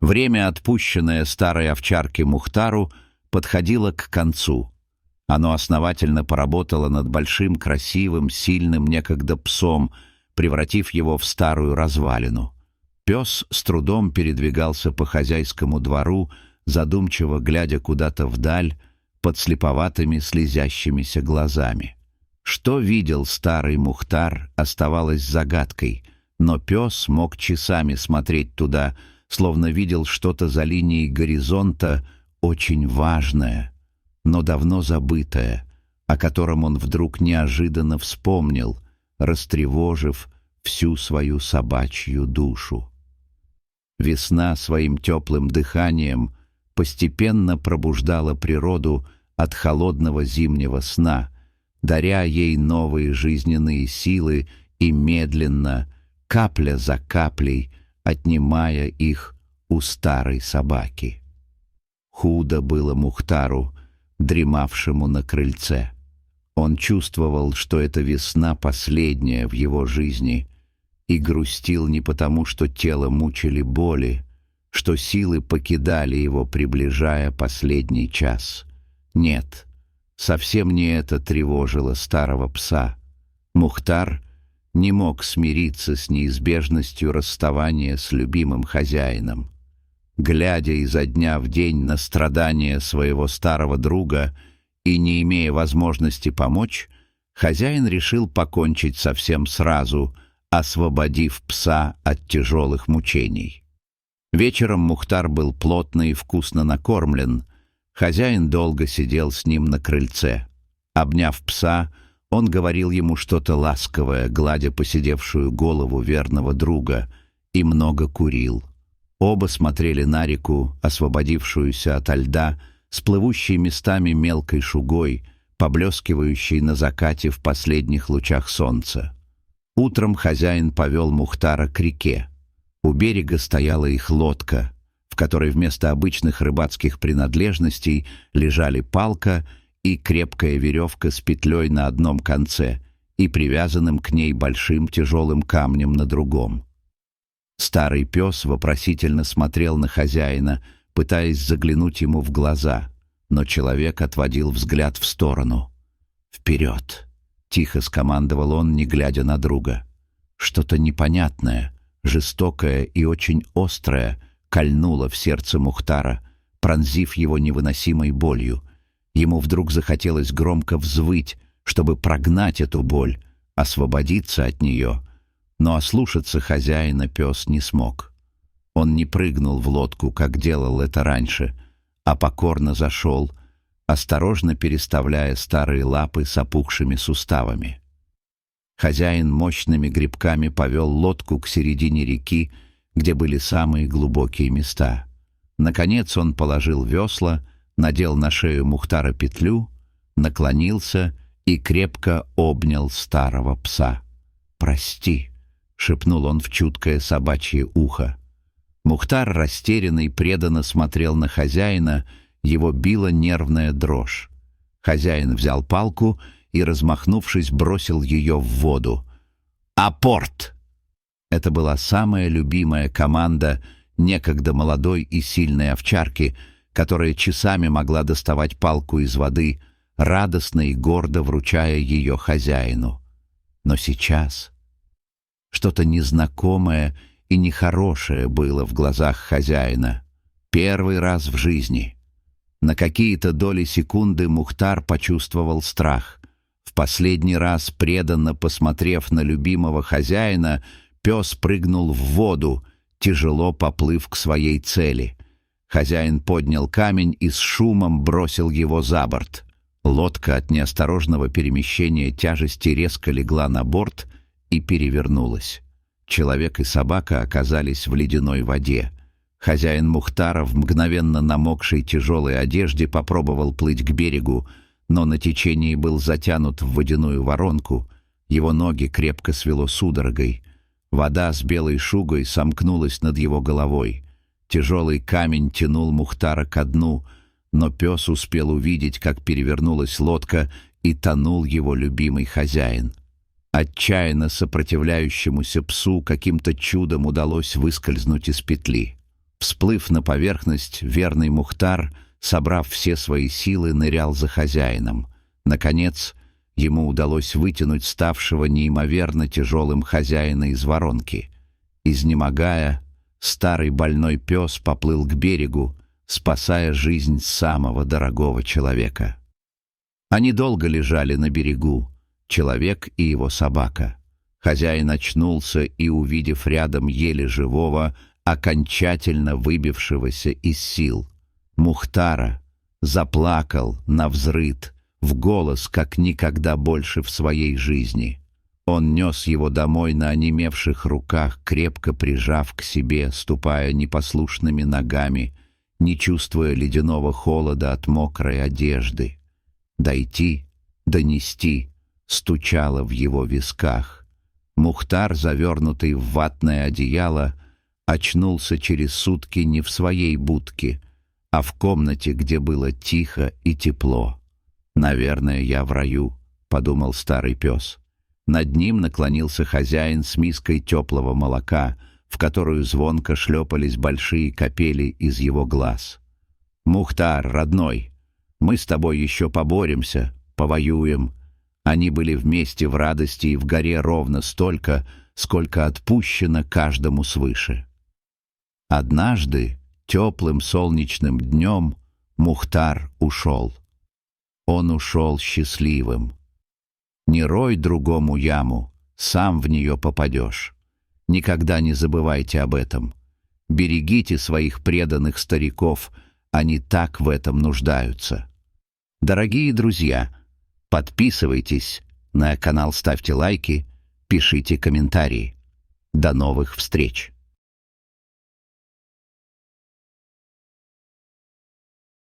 Время, отпущенное старой овчарке Мухтару, подходило к концу. Оно основательно поработало над большим, красивым, сильным некогда псом, превратив его в старую развалину. Пес с трудом передвигался по хозяйскому двору, задумчиво глядя куда-то вдаль, под слеповатыми слезящимися глазами. Что видел старый Мухтар, оставалось загадкой, но пес мог часами смотреть туда, словно видел что-то за линией горизонта очень важное, но давно забытое, о котором он вдруг неожиданно вспомнил, растревожив всю свою собачью душу. Весна своим теплым дыханием постепенно пробуждала природу от холодного зимнего сна, даря ей новые жизненные силы и медленно, капля за каплей, отнимая их у старой собаки. Худо было Мухтару, дремавшему на крыльце. Он чувствовал, что эта весна последняя в его жизни, и грустил не потому, что тело мучили боли, что силы покидали его, приближая последний час. Нет, совсем не это тревожило старого пса. Мухтар не мог смириться с неизбежностью расставания с любимым хозяином. Глядя изо дня в день на страдания своего старого друга и не имея возможности помочь, хозяин решил покончить совсем сразу, освободив пса от тяжелых мучений. Вечером Мухтар был плотно и вкусно накормлен. Хозяин долго сидел с ним на крыльце. Обняв пса, он говорил ему что-то ласковое, гладя поседевшую голову верного друга, и много курил. Оба смотрели на реку, освободившуюся ото льда, с плывущей местами мелкой шугой, поблескивающей на закате в последних лучах солнца. Утром хозяин повел Мухтара к реке. У берега стояла их лодка, в которой вместо обычных рыбацких принадлежностей лежали палка и крепкая веревка с петлей на одном конце и привязанным к ней большим тяжелым камнем на другом. Старый пес вопросительно смотрел на хозяина, пытаясь заглянуть ему в глаза, но человек отводил взгляд в сторону. «Вперед!» — тихо скомандовал он, не глядя на друга. Что-то непонятное, жестокое и очень острое кольнуло в сердце Мухтара, пронзив его невыносимой болью. Ему вдруг захотелось громко взвыть, чтобы прогнать эту боль, освободиться от нее, но ослушаться хозяина пес не смог. Он не прыгнул в лодку, как делал это раньше, а покорно зашел, осторожно переставляя старые лапы с опухшими суставами. Хозяин мощными гребками повел лодку к середине реки, где были самые глубокие места. Наконец он положил весла, надел на шею Мухтара петлю, наклонился и крепко обнял старого пса. «Прости», — шепнул он в чуткое собачье ухо. Мухтар, растерянный, преданно смотрел на хозяина, его била нервная дрожь. Хозяин взял палку и, размахнувшись, бросил ее в воду. «Апорт!» Это была самая любимая команда некогда молодой и сильной овчарки, которая часами могла доставать палку из воды, радостно и гордо вручая ее хозяину. Но сейчас что-то незнакомое и нехорошее было в глазах хозяина. Первый раз в жизни. На какие-то доли секунды Мухтар почувствовал страх. В последний раз, преданно посмотрев на любимого хозяина, пес прыгнул в воду, тяжело поплыв к своей цели. Хозяин поднял камень и с шумом бросил его за борт. Лодка от неосторожного перемещения тяжести резко легла на борт и перевернулась. Человек и собака оказались в ледяной воде. Хозяин Мухтара в мгновенно намокшей тяжелой одежде попробовал плыть к берегу, но на течении был затянут в водяную воронку. Его ноги крепко свело судорогой. Вода с белой шугой сомкнулась над его головой. Тяжелый камень тянул Мухтара ко дну, но пес успел увидеть, как перевернулась лодка, и тонул его любимый хозяин. Отчаянно сопротивляющемуся псу каким-то чудом удалось выскользнуть из петли. Всплыв на поверхность, верный Мухтар, собрав все свои силы, нырял за хозяином. Наконец, ему удалось вытянуть ставшего неимоверно тяжелым хозяина из воронки. Изнемогая, старый больной пес поплыл к берегу, спасая жизнь самого дорогого человека. Они долго лежали на берегу, человек и его собака. Хозяин очнулся и, увидев рядом еле живого, окончательно выбившегося из сил Мухтара, заплакал навзрыд, в голос, как никогда больше в своей жизни. Он нес его домой на онемевших руках, крепко прижав к себе, ступая непослушными ногами, не чувствуя ледяного холода от мокрой одежды. Дойти, донести стучало в его висках. Мухтар, завернутый в ватное одеяло, очнулся через сутки не в своей будке, а в комнате, где было тихо и тепло. «Наверное, я в раю», — подумал старый пес. Над ним наклонился хозяин с миской теплого молока, в которую звонко шлепались большие капели из его глаз. «Мухтар, родной, мы с тобой еще поборемся, повоюем». Они были вместе в радости и в горе ровно столько, сколько отпущено каждому свыше. Однажды, теплым солнечным днем, Мухтар ушел. Он ушел счастливым. Не рой другому яму, сам в нее попадешь. Никогда не забывайте об этом. Берегите своих преданных стариков, они так в этом нуждаются. Дорогие друзья, подписывайтесь на канал, ставьте лайки, пишите комментарии. До новых встреч!